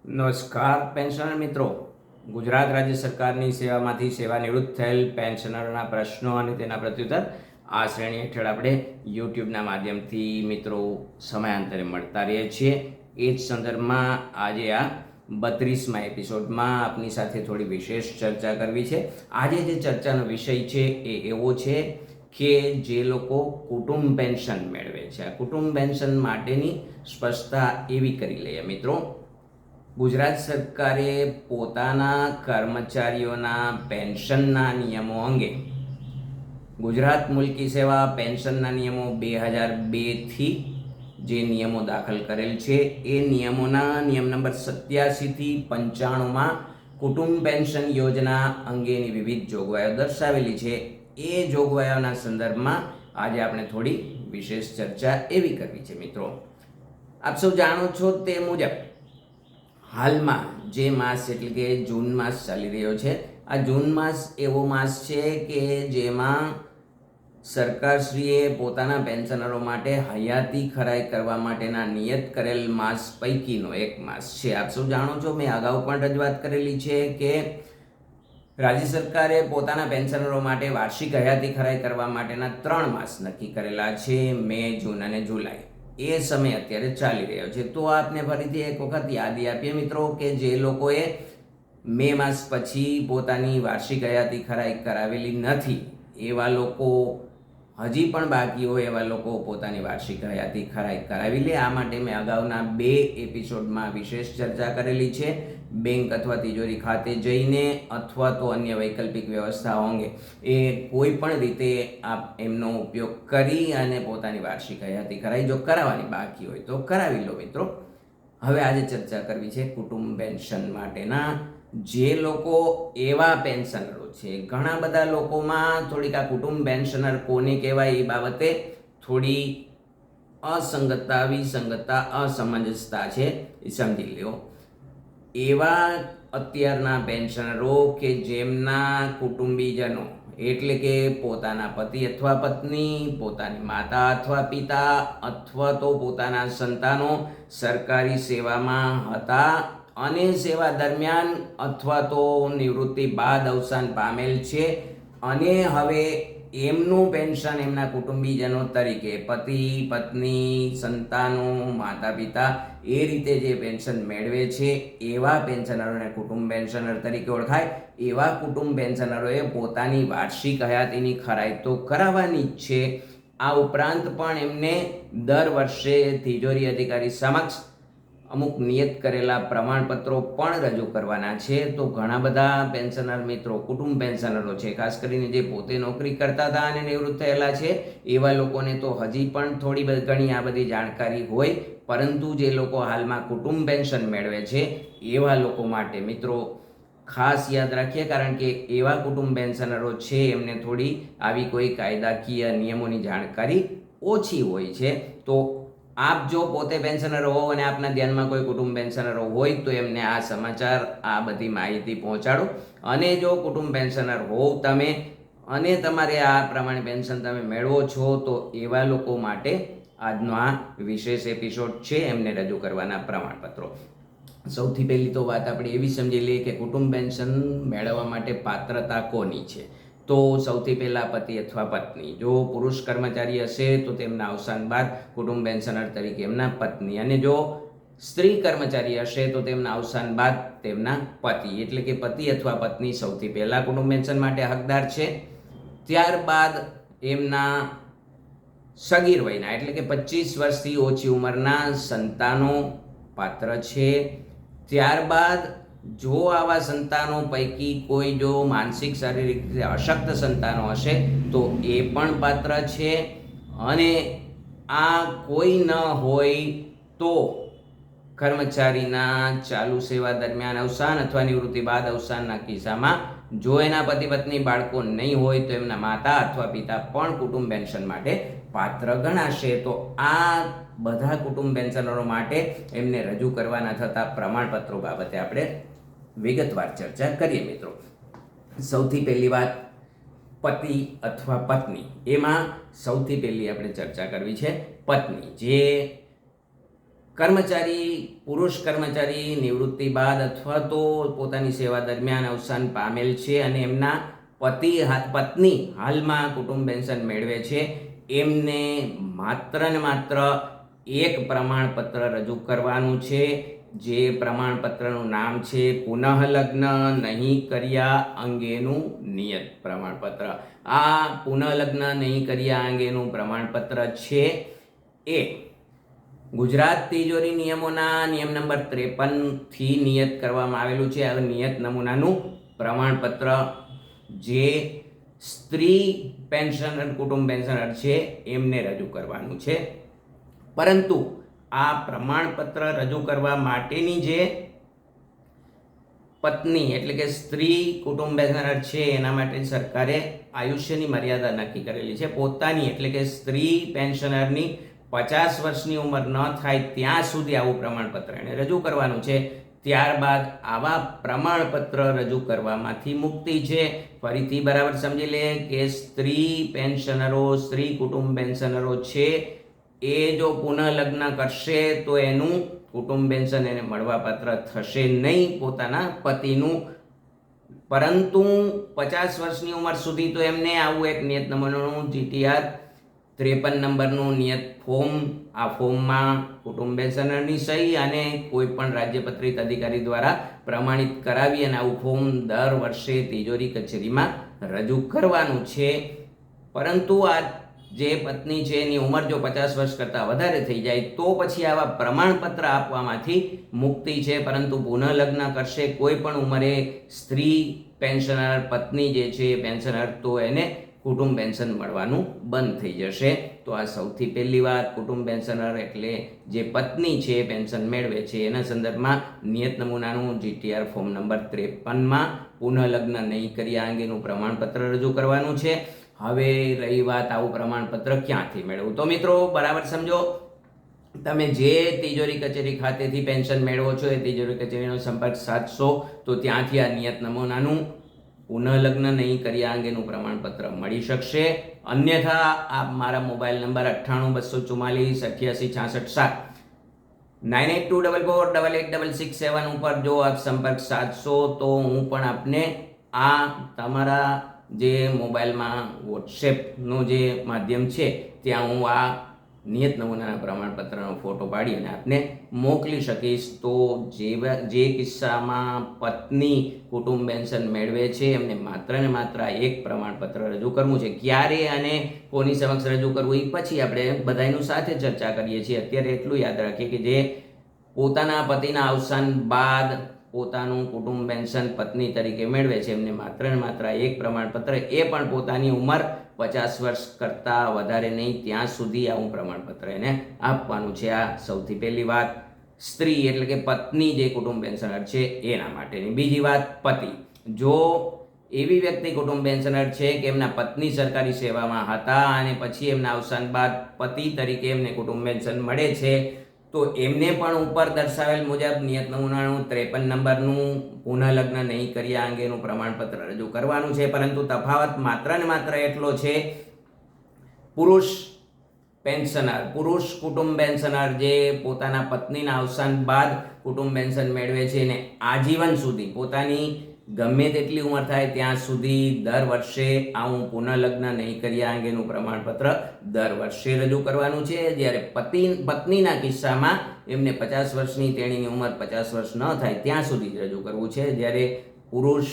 નમસ્કાર પેન્શનર મિત્રો. ગુજરાત રાજ્ય સરકારની સેવામાંથી સેવાનિવૃત્ત થયેલ પેન્શનરના પ્રશ્નો અને તેના પ્રત્યુત્તર આ શ્રેણી હેઠળ આપણે યુટ્યુબના માધ્યમથી મિત્રો સમયાંતરે મળતા રહીએ છીએ. એ જ સંદર્ભમાં આજે આ 32મા એપિસોડમાં આપની સાથે થોડી વિશેષ ચર્ચા કરવી છે. આજે જે ચર્ચાનો વિષય છે એ એવો છે કે જે લોકો કુટુંબ પેન્શન મેળવે છે, આ કુટુંબ પેન્શન માટેની સ્પષ્ટતા એવી કરી લઈએ મિત્રો. ગુજરાત સરકારે પોતાના કર્મચારીઓના પેન્શનના નિયમો અંગે ગુજરાત મુલ્કી સેવા પેન્શનના નિયમો 2002થી જે નિયમો દાખલ કરેલ છે એ નિયમોના નિયમ નંબર 87થી 95માં કુટુંબ પેન્શન યોજના અંગેની વિવિધ જોગવાઈઓ દર્શાવેલી છે. એ જોગવાઈઓના સંદર્ભમાં આજે આપણે થોડી વિશેષ ચર્ચા એવી કરવી છે મિત્રો. આપ સૌ જાણો છો તે મુજબ હાલમાં જે માસ એટલે કે જૂન માસ ચાલી રહ્યો છે, આ જૂન માસ એવો માસ છે કે જેમાં સરકારશ્રીએ પોતાના પેન્શનરો માટે હયાતી ખરાઈ કરવા માટેના નિયત કરેલ માસ પૈકીનો એક માસ છે. આપ સૌ જાણો છો, મેં અગાઉ પણ રજૂઆત કરેલી છે કે રાજ્ય સરકારે પોતાના પેન્શનરો માટે વાર્ષિક હયાતી ખરાઈ કરવા માટેના 3 માસ નક્કી કરેલા છે, મે, જૂન અને જુલાઈ. એ સમય અત્યારે ચાલી રહ્યો છે. તો આપને ફરીથી એક વખત યાદી આપીએ મિત્રો કે જે લોકોએ મે માસ પછી પોતાની વાર્ષિક હયાતી ખરાઈ કરાવેલી નથી એવા લોકો હજી પણ બાકી હોય એવા લોકો પોતાની વાર્ષિક હયાતી ખરાઈ કરાવી લે. આ માટે મેં અગાઉના 2 એપિસોડમાં વિશેષ ચર્ચા કરેલી છે. બેંક અથવા તિજોરી ખાતે જઈને અથવા તો અન્ય વૈકલ્પિક વ્યવસ્થાઓ અંગે એ કોઈ પણ રીતે આપ એમનો ઉપયોગ કરી અને પોતાની વાર્ષિક હયાતી ખરાઈ જો કરાવવાની બાકી હોય તો કરાવી લો મિત્રો. હવે આજે ચર્ચા કરવી છે કુટુંબ પેન્શન માટેના જે લોકો એવા પેન્શનરો છે. ઘણા બધા લોકોમાં થોડીક આ કુટુંબ પેન્શનર કોને કહેવાય એ બાબતે થોડી અસંગતતા, વિસંગતતા, અસમંજસતા છે, એ સમજી લો. એવા અત્યારના પેન્શનરો કે જેમના કુટુંબીજનો એટલે કે પોતાના પતિ અથવા પત્ની, પોતાની માતા અથવા પિતા અથવા તો પોતાના સંતાનો સરકારી સેવામાં હતા અને સેવા દરમિયાન અથવા તો નિવૃત્તિ બાદ અવસાન પામેલ છે અને હવે એમનું પેન્શન એમના કુટુંબીજનો તરીકે પતિ, પત્ની, સંતાનો, માતા પિતા એ રીતે જે પેન્શન મેળવે છે એવા પેન્શનરોને કુટુંબ પેન્શનર તરીકે ઓળખાય. એવા કુટુંબ પેન્શનરોએ પોતાની વાર્ષિક હયાતીની ખરાઈ તો કરાવવાની જ છે. આ ઉપરાંત પણ એમને દર વર્ષે તિજોરી અધિકારી સમક્ષ અમુક નિયત કરેલા પ્રમાણપત્રો પણ રજૂ કરવાના છે. તો ઘણા બધા પેન્શનર મિત્રો કુટુંબ પેન્શનરો છે, ખાસ કરીને જે પોતે નોકરી કરતા હતા અને નિવૃત્ત થયેલા છે એવા લોકોને તો હજી પણ થોડી ઘણી આ બધી જાણકારી હોય, પરંતુ જે લોકો હાલમાં કુટુંબ પેન્શન મેળવે છે એવા લોકો માટે મિત્રો ખાસ યાદ રાખીએ, કારણ કે એવા કુટુંબ પેન્શનરો છે એમને થોડી આવી કોઈ કાયદાકીય નિયમોની જાણકારી ઓછી હોય છે. તો આપ જો પોતે પેન્શનર હો અને આપના ધ્યાનમાં કોઈ કુટુંબ પેન્શનર હોય તો એમને આ સમાચાર, આ બધી માહિતી પહોંચાડો. અને જો કુટુંબ પેન્શનર હોવ તમે અને તમારે આ પ્રમાણે પેન્શન તમે મેળવો છો તો એવા લોકો માટે આજનો આ વિશેષ એપિસોડ છે, એમને રજૂ કરવાના પ્રમાણપત્રો. સૌથી પહેલી તો વાત આપણે એવી સમજી લઈએ કે કુટુંબ પેન્શન મેળવવા માટે પાત્રતા કોની છે. તો સૌથી પહેલાં પતિ અથવા પત્ની. જો પુરુષ કર્મચારી હશે તો તેમના અવસાન બાદ કુટુંબ પેન્શનર તરીકે એમના પત્ની, અને જો સ્ત્રી કર્મચારી હશે તો તેમના અવસાન બાદ તેમના પતિ, એટલે કે પતિ અથવા પત્ની સૌથી પહેલાં કુટુંબ પેન્શન માટે હકદાર છે. ત્યારબાદ એમના સગીર વયના એટલે કે 25 વર્ષથી ઓછી ઉંમરના સંતાનો પાત્ર છે. ત્યારબાદ જો આવા સંતાનો પૈકી કોઈ જો માનસિક શારીરિક રીતે અશક્ત સંતાનો હશે તો એ પણ પાત્ર છે. અને આ કોઈ ન હોય તો કર્મચારીના ચાલુ સેવા દરમિયાન અવસાન અથવા નિવૃત્તિ બાદ અવસાનના કિસ્સામાં જો એના પતિ પત્ની બાળકો નહીં હોય તો એમના માતા અથવા પિતા પણ કુટુંબ પેન્શન માટે પાત્ર ગણાશે. તો આ બધા કુટુંબ પેન્શનરો માટે એમને રજૂ કરવાના થતા પ્રમાણપત્રો બાબતે આપણે વિગતવાર ચર્ચા કરીએ મિત્રો. સૌથી પહેલી વાત પતિ અથવા પત્ની. એમાં સૌથી પહેલી આપણે ચર્ચા કરવી છે પત્ની. જે કર્મચારી, પુરુષ કર્મચારી નિવૃત્તિ બાદ અથવા તો પોતાની સેવા દરમિયાન અવસાન પામેલ છે અને એમના પત્ની હાલમાં કુટુંબ પેન્શન મેળવે છે, એમને માત્ર ને માત્ર એક પ્રમાણપત્ર રજૂ કરવાનું છે. જે પ્રમાણપત્રનું નામ છે પુનઃલગ્ન નહીં કર્યા અંગેનું નિયત પ્રમાણપત્ર. આ પુનઃલગ્ન નહીં કર્યા અંગેનું પ્રમાણપત્ર છે એ ગુજરાત તિજોરી નિયમોના નિયમ નંબર 53થી નિયત કરવામાં આવેલું છે. આ નિયત નમૂનાનું પ્રમાણપત્ર જે સ્ત્રી પેન્શનર, કુટુંબ પેન્શનર છે એમને રજૂ કરવાનું છે. પરંતુ આ પ્રમાણપત્ર રજૂ કરવા માટેની જે પત્ની એટલે કે સ્ત્રી કુટુંબ પેન્શનર છે એના માટે સરકારે આયુષ્યની મર્યાદા નક્કી કરેલી છે. પોતાની એટલે કે સ્ત્રી પેન્શનરની 50 વર્ષની ઉંમર ન થાય ત્યાં સુધી આવું પ્રમાણપત્ર એને રજૂ કરવાનું છે. ત્યારબાદ આવા પ્રમાણપત્ર રજૂ કરવામાંથી મુક્તિ છે. ફરીથી બરાબર સમજી લે કે સ્ત્રી પેન્શનરો, સ્ત્રી કુટુંબ પેન્શનરો છે એ જો પુનઃલગ્ન કરશે તો એનું કુટુંબ પેન્શન એને મળવાપાત્ર થશે નહીં પોતાના પતિનું. પરંતુ 50 વર્ષની ઉંમર સુધી તો એમને આવું એક નિયત નંબરનું GTR 53 નંબરનું નિયત ફોર્મ, આ ફોર્મમાં કુટુંબ પેન્શનરની સહી અને કોઈ પણ રાજ્યપત્રિત અધિકારી દ્વારા પ્રમાણિત કરાવી અને આવું ફોર્મ દર વર્ષે તિજોરી કચેરીમાં રજૂ કરવાનું છે. પરંતુ આ જે પત્ની છે એની ઉંમર જો 50 વર્ષ કરતાં વધારે થઈ જાય તો પછી આવા પ્રમાણપત્ર આપવામાંથી મુક્તિ છે. પરંતુ પુનઃલગ્ન કરશે કોઈ પણ ઉંમરે સ્ત્રી પેન્શનર પત્ની જે છે પેન્શનર, તો એને કુટુંબ પેન્શન મળવાનું બંધ થઈ જશે. તો આ સૌથી પહેલી વાત, કુટુંબ પેન્શનર એટલે જે પત્ની છે પેન્શન મેળવે છે એના સંદર્ભમાં નિયત નમૂનાનું GTR ફોર્મ નંબર 53માં પુનઃલગ્ન નહીં કર્યા અંગેનું પ્રમાણપત્ર રજૂ કરવાનું છે. હવે રહી વાત આવું પ્રમાણપત્ર ક્યાંથી મેળવવું, તો મિત્રો બરાબર સમજો, તમે જે તિજોરી કચેરી ખાતેથી પેન્શન મેળવો છો એ તિજોરી કચેરીનો સંપર્ક સાધશો તો ત્યાંથી આ નિયત નમૂનાનું પુનઃલગ્ન નહીં કર્યા અંગેનું પ્રમાણપત્ર મળી શકશે. અન્યથા આપ મારા મોબાઈલ નંબર 9824488667 9824488667 ઉપર જો આપ સંપર્ક સાધશો તો હું પણ આપને આ તમારા જે મોબાઈલમાં વોટ્સએપનું જે માધ્યમ છે ત્યાં હું આ નિયત નમૂનાના પ્રમાણપત્રનો ફોટો પાડી અને આપને મોકલી શકીશ. તો જે કિસ્સામાં પત્ની કુટુંબ પેન્શન મેળવે છે એમને માત્ર ને માત્ર એક પ્રમાણપત્ર રજૂ કરવું છે. ક્યારે અને કોની સમક્ષ રજૂ કરવું એ પછી આપણે બધાનું સાથે ચર્ચા કરીએ છીએ. અત્યારે એટલું યાદ રાખીએ કે જે પોતાના પતિના અવસાન બાદ પોતાનું કુટુંબ પેન્શન પત્ની તરીકે મેળવે છે એમને માત્ર ને માત્ર એક પ્રમાણપત્ર, એ પણ પોતાની ઉંમર 50 વર્ષ કરતાં વધારે નહીં ત્યાં સુધી આવું પ્રમાણપત્ર એને આપવાનું છે. આ સૌથી પહેલી વાત સ્ત્રી એટલે કે પત્ની જે કુટુંબ પેન્શનર છે એના માટેની. બીજી વાત પતિ. જો એવી વ્યક્તિ કુટુંબ પેન્શનર છે કે એમના પત્ની સરકારી સેવામાં હતા અને પછી એમના અવસાન બાદ પતિ તરીકે એમને કુટુંબ પેન્શન મળે છે તો એમને પણ ઉપર દર્શાવેલ મુજબ નિયત નમૂનાનું 53 નંબરનું પુનઃલગ્ન નહીં કર્યા અંગેનું પ્રમાણપત્ર રજૂ કરવાનું છે. પરંતુ તફાવત માત્ર ને માત્ર એટલો છે, પુરુષ પેન્શનર, પુરુષ કુટુંબ પેન્શનર જે પોતાના પત્નીના અવસાન બાદ કુટુંબ પેન્શન મેળવે છે અને આજીવન સુધી પોતાની ગમે તેટલી ઉંમર થાય ત્યાં સુધી દર વર્ષે આવું પુનઃલગ્ન નહીં કર્યા અંગેનું પ્રમાણપત્ર દર વર્ષે રજૂ કરવાનું છે. જ્યારે પત્નીના કિસ્સામાં એમને 50 વર્ષની તેણીની ઉંમર 50 વર્ષ ન થાય ત્યાં સુધી જ રજૂ કરવું છે. જ્યારે પુરુષ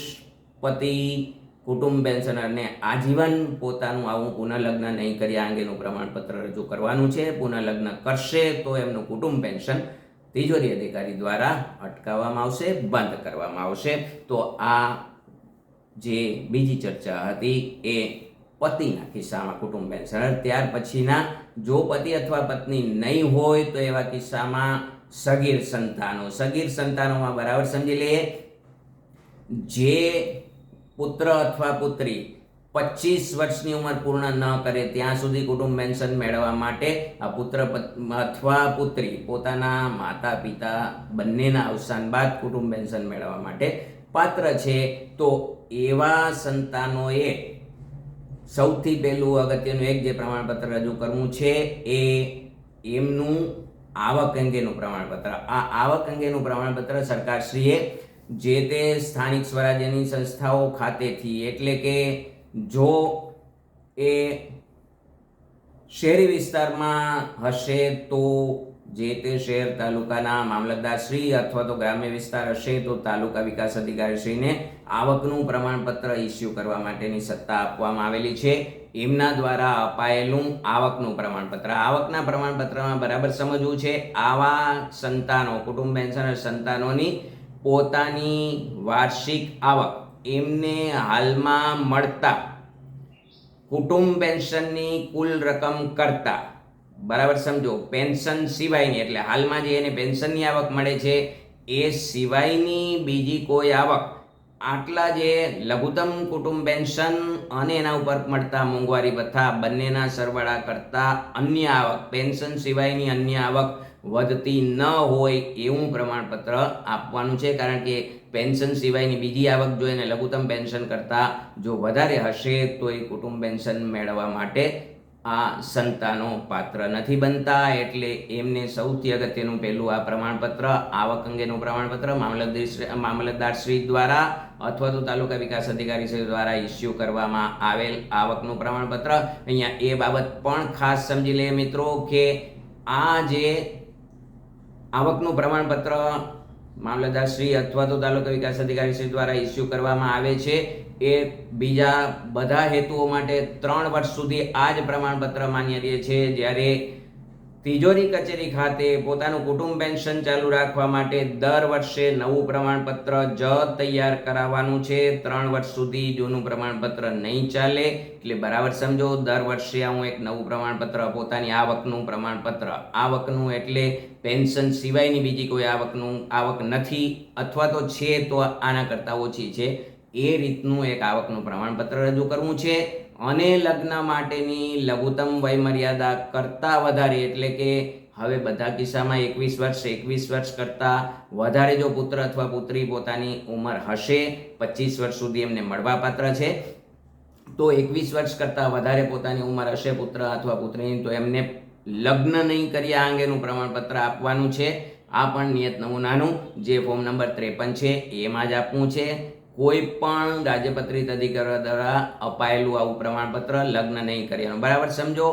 પતિ કુટુંબ પેન્શનરને આજીવન પોતાનું આવું પુનઃલગ્ન નહીં કર્યા અંગેનું પ્રમાણપત્ર રજૂ કરવાનું છે. પુનઃલગ્ન કરશે તો એમનું કુટુંબ પેન્શન તિજોરી અધિકારી દ્વારા અટકાવવામાં આવશે, બંધ કરવામાં આવશે. તો આ જે બીજી ચર્ચા હતી એ પતિના કિસ્સામાં કુટુંબ પેન્શનર. ત્યાર પછીના જો પતિ અથવા પત્ની નહીં હોય તો એવા કિસ્સામાં સગીર સંતાનો. સગીર સંતાનોમાં બરાબર સમજી લઈએ, જે પુત્ર અથવા પુત્રી 25 વર્ષની ઉંમર પૂર્ણ ન કરે ત્યાં સુધી કુટુંબ પેન્શન મેળવવા માટે આ પુત્ર અથવા પુત્રી પોતાના માતા પિતા બંનેના અવસાન બાદ કુટુંબ પેન્શન મેળવવા માટે પાત્ર છે. તો એવા સંતાનોએ સૌથી પહેલું અગત્યનું એક જે પ્રમાણપત્ર રજૂ કરવું છે એ એમનું આવક અંગેનું પ્રમાણપત્ર. આ આવક અંગેનું પ્રમાણપત્ર સરકારશ્રીએ જે તે સ્થાનિક સ્વરાજ્યની સંસ્થાઓ ખાતેથી, એટલે કે જો એ શહેરી વિસ્તારમાં હશે તો જે તે શહેર તાલુકાના મામલતદારશ્રી અથવા તો ગ્રામ્ય વિસ્તાર હશે તો તાલુકા વિકાસ અધિકારીશ્રીને આવકનું પ્રમાણપત્ર ઇસ્યુ કરવા માટેની સત્તા આપવામાં આવેલી છે. એમના દ્વારા અપાયેલું આવકનું પ્રમાણપત્ર. આવકના પ્રમાણપત્રમાં બરાબર સમજવું છે, આવા સંતાનો, કુટુંબ પેન્શનર સંતાનોની પોતાની વાર્ષિક આવક એમને હાલમાં મળતા કુટુંબ પેન્શનની કુલ રકમ કરતા, બરાબર સમજો, પેન્શન સિવાયની, એટલે હાલમાં જે એને પેન્શનની આવક મળે છે એ સિવાયની બીજી કોઈ આવક, આટલા જે લઘુત્તમ કુટુંબ પેન્શન અને એના ઉપર મળતા મોંઘવારી ભથ્થા બંનેના સરવાળા કરતા અન્ય આવક, પેન્શન સિવાયની અન્ય આવક વધતી ન હોય એવું પ્રમાણપત્ર આપવાનું છે. કારણ કે પેન્શન સિવાયની બીજી આવક જો એને લઘુત્તમ પેન્શન કરતાં જો વધારે હશે તો એ કુટુંબ પેન્શન મેળવવા માટે આ સંતાનો પાત્ર નથી બનતા. એટલે એમને સૌથી અગત્યનું પહેલું આ પ્રમાણપત્ર, આવક અંગેનું પ્રમાણપત્ર મામલતદારશ્રી દ્વારા અથવા તો તાલુકા વિકાસ અધિકારીશ્રી દ્વારા ઇસ્યુ કરવામાં આવેલ આવકનું પ્રમાણપત્ર. અહીંયા એ બાબત પણ ખાસ સમજી લે મિત્રો કે આ જે આવકનું પ્રમાણપત્ર મામલતદારશ્રી અથવા તો તાલુકા વિકાસ અધિકારીશ્રી દ્વારા ઇસ્યુ કરવામાં આવે છે એ બીજા બધા હેતુઓ માટે 3 વર્ષ સુધી આ જ પ્રમાણપત્ર માન્ય રહે છે. જ્યારે તિજોરી કચેરી ખાતે પોતાનું કુટુંબ પેન્શન ચાલુ રાખવા માટે દર વર્ષે નવું પ્રમાણપત્ર જ તૈયાર કરાવવાનું છે. 3 વર્ષ સુધી જૂનું પ્રમાણપત્ર નહીં ચાલે. એટલે બરાબર સમજો, દર વર્ષે હું એક નવું પ્રમાણપત્ર, પોતાની આવકનું પ્રમાણપત્ર, આવકનું એટલે પેન્શન સિવાયની બીજી કોઈ આવક નથી અથવા તો છે તો આના કરતાં ઓછી છે, એ રીતનું એક આવકનું પ્રમાણપત્ર રજૂ કરવું છે. અને લગ્ન માટેની લઘુત્તમ વયમર્યાદા કરતાં વધારે, એટલે કે હવે બધા કિસ્સામાં 21 વર્ષ કરતાં વધારે જો પુત્ર અથવા પુત્રી પોતાની ઉંમર હશે, 25 વર્ષ સુધી એમને મળવાપાત્ર છે, તો 21 વર્ષ કરતાં વધારે પોતાની ઉંમર હશે પુત્ર અથવા પુત્રીની, તો એમને લગ્ન નહીં કર્યા અંગેનું પ્રમાણપત્ર આપવાનું છે. આ પણ નિયત નમૂનાનું જે ફોર્મ નંબર 53 છે એમાં જ આપવું છે. કોઈ પણ રાજ્યપત્રિત અધિકારી દ્વારા અપાયેલું આવું પ્રમાણપત્ર લગ્ન નહીં કર્યાનું. બરાબર સમજો,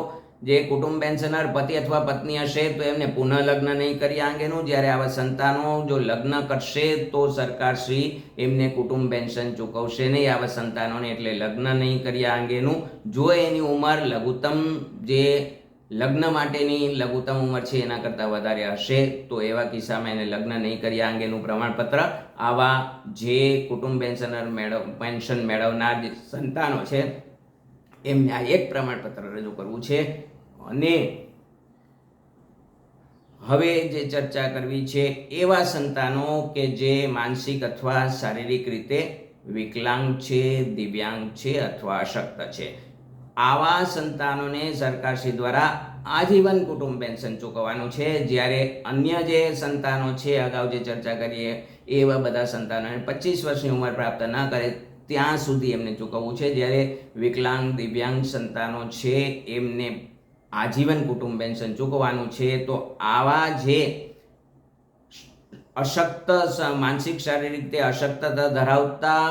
જે કુટુંબ પેન્શનર પતિ અથવા પત્ની હશે તો એમને પુનઃ લગ્ન નહીં કર્યા અંગેનું, જ્યારે આવા સંતાનો જો લગ્ન કરશે તો સરકારશ્રી એમને કુટુંબ પેન્શન ચૂકવશે નહીં આવા સંતાનોને. એટલે લગ્ન નહીં કર્યા અંગેનું, જો એની ઉંમર લઘુત્તમ જે લગ્ન માટેની લઘુત્તમ ઉંમર છે એના કરતાં વધારે હશે તો એવા કિસ્સામાં એને લગ્ન નહીં કર્યા અંગેનું પ્રમાણપત્ર આવા જે કુટુંબ પેન્શન મેળવનાર જે સંતાનો છે એમને આ એક પ્રમાણપત્ર રજૂ કરવું છે. અને હવે જે ચર્ચા કરવી છે એવા સંતાનો કે જે માનસિક અથવા શારીરિક રીતે વિકલાંગ છે, દિવ્યાંગ છે અથવા અશક્ત છે, આવા સંતાનોને સરકારશ્રી દ્વારા આજીવન કુટુંબ પેન્શન ચૂકવવાનું છે. જ્યારે અન્ય જે સંતાનો છે, અગાઉ જે ચર્ચા કરીએ એવા બધા સંતાનોને 25 વર્ષની ઉંમર પ્રાપ્ત ન કરે ત્યાં સુધી એમને ચૂકવવું છે. જ્યારે વિકલાંગ, દિવ્યાંગ સંતાનો છે એમને આજીવન કુટુંબ પેન્શન ચૂકવવાનું છે. તો આવા જે અશક્ત, માનસિક શારીરિક રીતે અશક્તતા ધરાવતા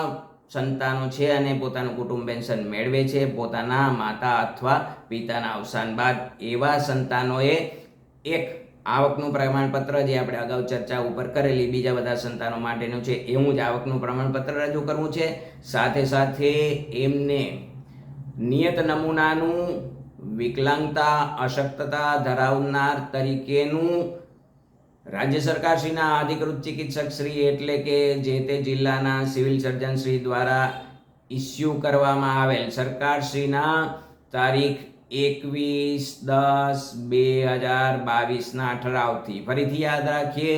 સંતાનો છે અને પોતાનું કુટુંબ પેન્શન મેળવે છે પોતાના માતા અથવા પિતાના અવસાન બાદ, એવા સંતાનોએ એક આવકનું પ્રમાણપત્ર જે આપણે અગાઉ ચર્ચા ઉપર કરેલી બીજા બધા સંતાનો માટેનું છે એવું જ આવકનું પ્રમાણપત્ર રજૂ કરવું છે. સાથે સાથે એમને નિયત નમૂનાનું વિકલાંગતા, અશક્તતા ધરાવનાર તરીકેનું રાજ્ય સરકારશ્રીના અધિકૃત ચિકિત્સક શ્રી એટલે કે જે તે જિલ્લાના સિવિલ સર્જન શ્રી દ્વારા ઇસ્યુ કરવામાં આવેલ સરકારશ્રીના તારીખ 21/10/2022ના ઠરાવથી, ફરીથી યાદ રાખીએ,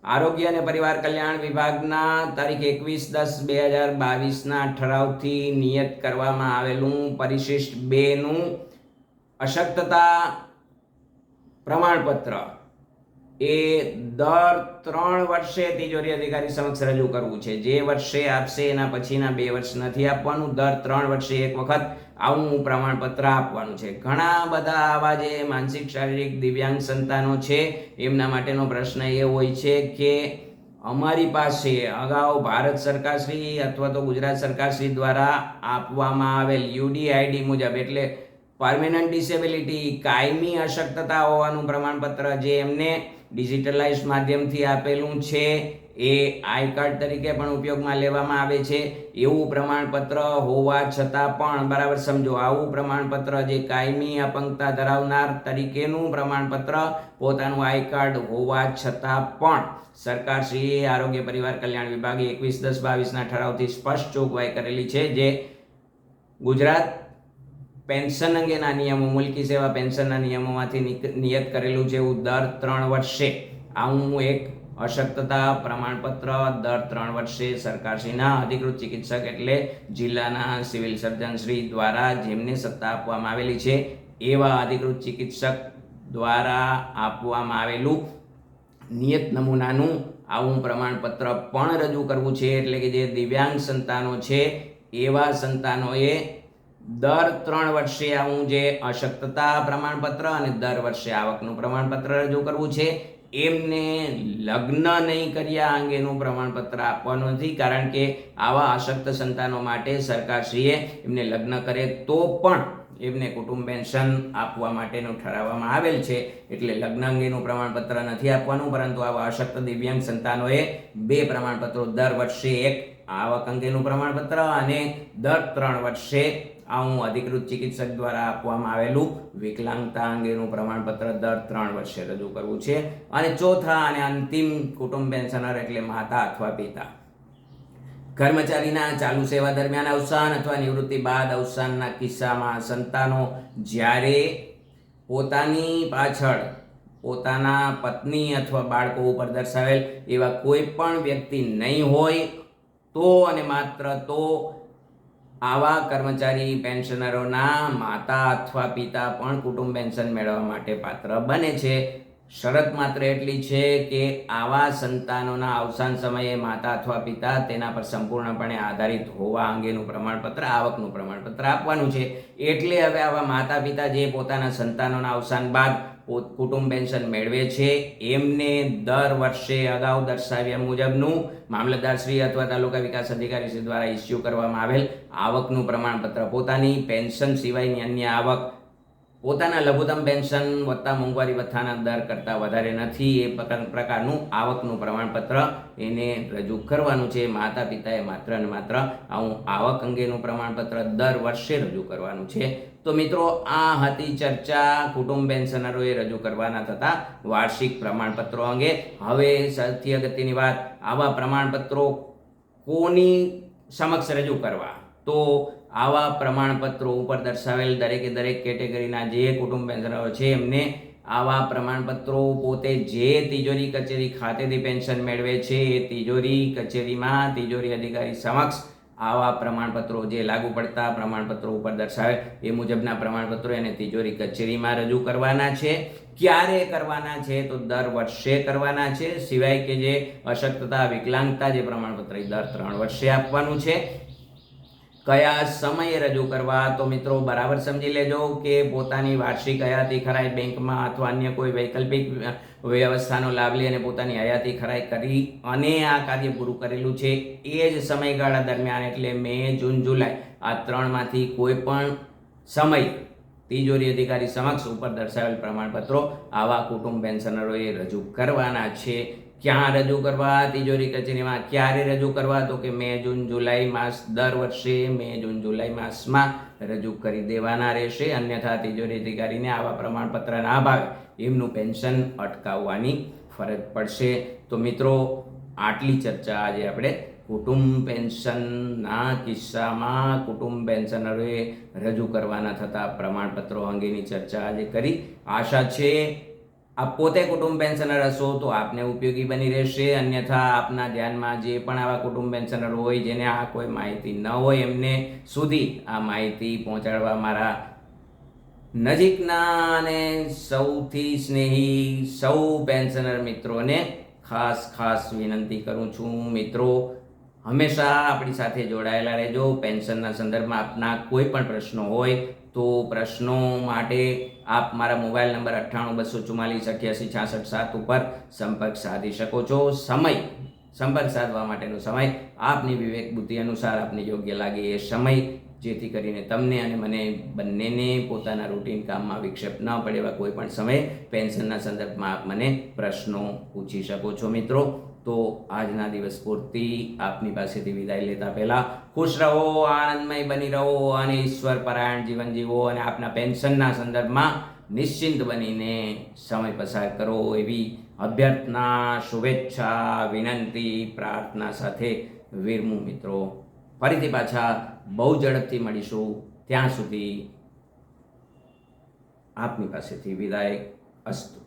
આરોગ્ય અને પરિવાર કલ્યાણ વિભાગના તારીખ 21/10/2022ના ઠરાવથી નિયત કરવામાં આવેલું પરિશિષ્ટ 2નું અશક્તતા પ્રમાણપત્ર એ દર 3 વર્ષે તિજોરી અધિકારી સમક્ષ રજૂ કરવું છે. જે વર્ષે આપશે એના પછીના 2 વર્ષ નથી આપવાનું. દર 3 વર્ષે એક વખત આવું પ્રમાણપત્ર આપવાનું છે. ઘણા બધા આવા જે માનસિક શારીરિક દિવ્યાંગ સંતાનો છે એમના માટેનો પ્રશ્ન એ હોય છે કે અમારી પાસે અગાઉ ભારત સરકારશ્રી અથવા તો ગુજરાત સરકારશ્રી દ્વારા આપવામાં આવેલ UDID મુજબ, એટલે પરમેનન્ટ ડિસેબિલિટી, કાયમી અશક્તતા હોવાનું પ્રમાણપત્ર જે એમને ડિજિટલાઇઝ માધ્યમથી આપેલું છે, એ આઈ કાર્ડ તરીકે પણ ઉપયોગમાં લેવામાં આવે છે. એવું પ્રમાણપત્ર હોવા છતાં પણ, બરાબર સમજો, આવું પ્રમાણપત્ર જે કાયમી અપંગતા ધરાવનાર તરીકેનું પ્રમાણપત્ર પોતાનું આઈ કાર્ડ હોવા છતાં પણ સરકારશ્રીએ આરોગ્ય પરિવાર કલ્યાણ વિભાગે 21/10/22ના ઠરાવથી સ્પષ્ટ જોગવાઈ કરેલી છે, જે ગુજરાત પેન્શન અંગેના નિયમો, મુલ્કી સેવા પેન્શનના નિયમોમાંથી નિયત કરેલું છે. એવું દર 3 વર્ષે આવું એક અશક્તતા પ્રમાણપત્ર દર 3 વર્ષે સરકારશ્રીના અધિકૃત ચિકિત્સક, એટલે જિલ્લાના સિવિલ સર્જનશ્રી દ્વારા જેમને સત્તા આપવામાં આવેલી છે એવા અધિકૃત ચિકિત્સક દ્વારા આપવામાં આવેલું નિયત નમૂનાનું આવું પ્રમાણપત્ર પણ રજૂ કરવું છે. એટલે કે જે દિવ્યાંગ સંતાનો છે એવા સંતાનોએ દર 3 વર્ષે આવું જે અશક્તતા પ્રમાણપત્ર અને દર વર્ષે આવકનું પ્રમાણપત્ર રજૂ કરવું છે. એમને લગ્ન નહીં કર્યા અંગેનું પ્રમાણપત્ર આપવાનું નથી, કારણ કે આવા અશક્ત સંતાનો માટે સરકારશ્રીએ એમને લગ્ન કરે તો પણ એમને કુટુંબ પેન્શન આપવા માટેનું ઠરાવવામાં આવેલ છે. એટલે લગ્ન અંગેનું પ્રમાણપત્ર નથી આપવાનું, પરંતુ આવા અશક્ત દિવ્યાંગ સંતાનોએ 2 પ્રમાણપત્રો, દર વર્ષે એક આવક અંગેનું પ્રમાણપત્ર અને દર 3 વર્ષે આવું અધિકૃત ચિકિત્સક દ્વારા આપવામાં આવેલું વિકલાંગતા અંગેનું પ્રમાણપત્ર દર 3 વર્ષે રજૂ કરવું છે. અને ચોથા અને અંતિમ કુટુંબ પેન્શનર એટલે માતા અથવા પિતા. કર્મચારીના ચાલુ સેવા દરમિયાન અવસાન અથવા નિવૃત્તિ બાદ અવસાનના કિસ્સામાં સંતાનો જ્યારે પોતાની પાછળ પોતાના પત્ની અથવા બાળકો ઉપર દર્શાવેલ એવા કોઈ પણ વ્યક્તિ નહીં હોય તો અને માત્ર તો આવા કર્મચારી પેન્શનરોના માતા અથવા પિતા પણ કુટુંબ પેન્શન મેળવવા માટે પાત્ર બને છે. શરત માત્ર એટલી છે કે આવા સંતાનોના અવસાન સમયે માતા અથવા પિતા તેના પર સંપૂર્ણપણે આધારિત હોવા અંગેનું પ્રમાણપત્ર, આવકનું પ્રમાણપત્ર આપવાનું છે. એટલે હવે આવા માતા પિતા જે પોતાના સંતાનોના અવસાન બાદ કુટુંબ પેન્શન મેળવે છે એમને દર વર્ષે અગાઉ દર્શાવ્યા મુજબનું મામલતદારશ્રી અથવા તાલુકા વિકાસ અધિકારીશ્રી દ્વારા ઇસ્યુ કરવામાં આવેલ આવકનું પ્રમાણપત્ર, પોતાની પેન્શન સિવાયની અન્ય આવક પોતાના લઘુત્તમ પેન્શન વત્તા મોંઘવારી ભથ્થાના દર કરતાં વધારે નથી એ પ્રકારનું આવકનું પ્રમાણપત્ર એને રજૂ કરવાનું છે. માતા પિતાએ માત્ર ને માત્ર આવું આવક અંગેનું પ્રમાણપત્ર દર વર્ષે રજૂ કરવાનું છે. તો મિત્રો, આ હતી ચર્ચા કુટુંબ પેન્શનરોએ રજૂ કરવાના થતા વાર્ષિક પ્રમાણપત્રો અંગે. હવે સૌથી અગત્યની વાત, આવા પ્રમાણપત્રો કોની સમક્ષ રજૂ કરવા? તો આવા પ્રમાણપત્રો ઉપર દર્શાવેલ દરેકે દરેક કેટેગરીના જે કુટુંબ પેન્શનરો છે એમને આવા પ્રમાણપત્રો પોતે જે તિજોરી કચેરી ખાતેથી પેન્શન મેળવે છે એ તિજોરી કચેરીમાં તિજોરી અધિકારી સમક્ષ આવા પ્રમાણપત્રો, જે લાગુ પડતા પ્રમાણપત્રો ઉપર દર્શાવે એ મુજબના પ્રમાણપત્રો એને તિજોરી કચેરીમાં રજૂ કરવાના છે. ક્યારે કરવાના છે? તો દર વર્ષે કરવાના છે. સિવાય કે જે અશક્તતા, વિકલાંગતા જે પ્રમાણપત્ર દર 3 વર્ષે આપવાનું છે. કયા સમયે રજૂ કરવા? તો મિત્રો, બરાબર સમજી લેજો કે પોતાની વાર્ષિક હયાતી ખરાઈ બેંકમાં અથવા અન્ય કોઈ વૈકલ્પિક વ્યવસ્થાનો લાભ લઈ અને પોતાની હયાતી ખરાઈ કરી અને આ કાર્ય પૂરું કરેલું છે એ જ સમયગાળા દરમિયાન, એટલે મે, જૂન, જુલાઈ, આ 3માંથી કોઈ પણ સમય તિજોરી અધિકારી સમક્ષ ઉપર દર્શાવેલ પ્રમાણપત્રો આવા કુટુંબ પેન્શનરોએ રજૂ કરવાના છે. ક્યાં રજૂ કરવા? તિજોરી કચેરીમાં. ક્યારે રજૂ કરવા? તો કે મે, જૂન, જુલાઈ માસ, દર વર્ષે મે, જૂન, જુલાઈ માસમાં રજૂ કરી દેવાના રહેશે. અન્યથા તિજોરી અધિકારીને આવા પ્રમાણપત્ર ના ભાવે એમનું પેન્શન અટકાવવાની ફરજ પડશે. તો મિત્રો, આટલી ચર્ચા આજે આપણે કુટુંબ પેન્શનના કિસ્સામાં કુટુંબ પેન્શનરોએ રજૂ કરવાના થતા પ્રમાણપત્રો અંગેની ચર્ચા આજે કરી. આશા છે આપ પોતે કુટુંબ પેન્શનર હશો તો આપને ઉપયોગી બની રહેશે. અન્યથા આપના ધ્યાનમાં જે પણ આવા કુટુંબ પેન્શનર હોય જેને આ કોઈ માહિતી ન હોય એમને સુધી આ માહિતી પહોંચાડવા મારા નજીકના અને સૌથી સ્નેહી સૌ પેન્શનર મિત્રોને ખાસ વિનંતી કરું છું મિત્રો, હંમેશા આપણી સાથે જોડાયેલા રહેજો. પેન્શનના સંદર્ભમાં આપના કોઈ પણ પ્રશ્નો હોય તો પ્રશ્નો માટે આપ મારા મોબાઈલ નંબર 9824488667 ઉપર સંપર્ક સાધી શકો છો. સંપર્ક સાધવા માટેનો સમય આપની વિવેક બુદ્ધિ અનુસાર આપને યોગ્ય લાગે એ સમય, જેથી કરીને તમને અને મને બંનેને પોતાના રૂટીન કામમાં વિક્ષેપ ન પડે એવા કોઈ પણ સમયે પેન્શનના સંદર્ભમાં આપ મને પ્રશ્નો પૂછી શકો છો મિત્રો. તો આજના દિવસ પૂરતી આપની પાસેથી વિદાય લેતા પહેલા ખુશ રહો, આનંદમય બની રહો અને ઈશ્વર પરાયણ જીવન જીવો અને આપના પેન્શનના સંદર્ભમાં નિશ્ચિંત બનીને સમય પસાર કરો એવી અભ્યર્થના, શુભેચ્છા, વિનંતી, પ્રાર્થના સાથે વિરમું મિત્રો. ફરીથી પાછા બહુ ઝડપથી મળીશું. ત્યાં સુધી આપની પાસેથી વિદાય. અસ્તુ.